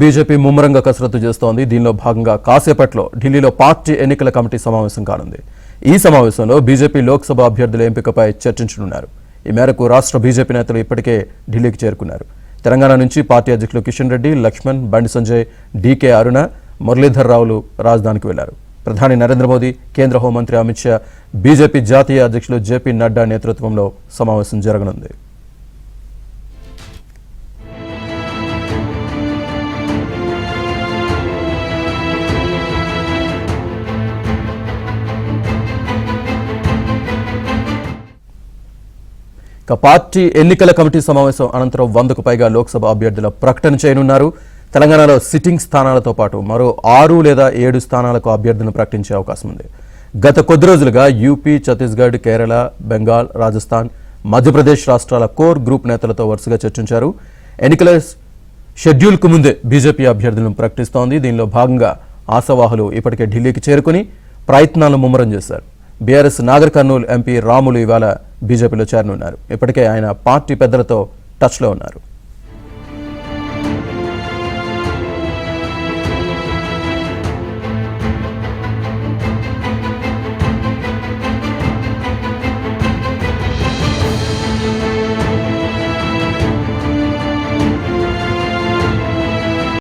BJP ముమ్మరంగా కసరత్తు చేస్తోంది. దీనిలో భాగంగా కాసేపట్లో ఢిల్లీలో పార్టీ ఎన్నికల కమిటీ సమావేశం కానుంది. ఈ సమావేశంలో బీజేపీ లోక్సభ అభ్యర్థుల ఎంపికపై చర్చించనున్నారు. ఈ మేరకు రాష్ట్ర బీజేపీ నేతలు ఇప్పటికే ఢిల్లీకి చేరుకున్నారు. తెలంగాణ నుంచి పార్టీ అధ్యక్షులు కిషన్ రెడ్డి, లక్ష్మణ్, బండి సంజయ్, డీకే అరుణ, మురళీధర్ రావులు రాజధానికి వెళ్లారు. ప్రధాని నరేంద్ర మోదీ, కేంద్ర హోంమంత్రి అమిత్ షా, బీజేపీ జాతీయ అధ్యక్షులు జేపీ నడ్డా నేతృత్వంలో సమావేశం జరగనుంది. పార్టీ ఎన్నికల కమిటీ సమావేశం అనంతరం 100కు పైగా లోక్సభ అభ్యర్థుల ప్రకటన చేయనున్నారు. తెలంగాణలో సిట్టింగ్ స్థానాలతో పాటు మరో 6 లేదా 7 స్థానాలకు అభ్యర్థులను ప్రకటించే అవకాశం ఉంది. గత కొద్ది రోజులుగా యూపీ, ఛత్తీస్గఢ్, కేరళ, బెంగాల్, రాజస్థాన్, మధ్యప్రదేశ్ రాష్ట్రాల కోర్ గ్రూప్ నేతలతో వరుసగా చర్చించారు. ఎన్నికల షెడ్యూల్కు ముందే బీజేపీ అభ్యర్థులను ప్రకటిస్తోంది. దీనిలో భాగంగా ఆశావాహులు ఇప్పటికే ఢిల్లీకి చేరుకుని ప్రయత్నాలను ముమ్మరం చేశారు. బీఆర్ఎస్ నాగర్ కర్నూలు ఎంపీ రాములు ఇవాళ బీజేపీలో చేరనున్నారు. ఇప్పటికే ఆయన పార్టీ పెద్దలతో టచ్లో ఉన్నారు.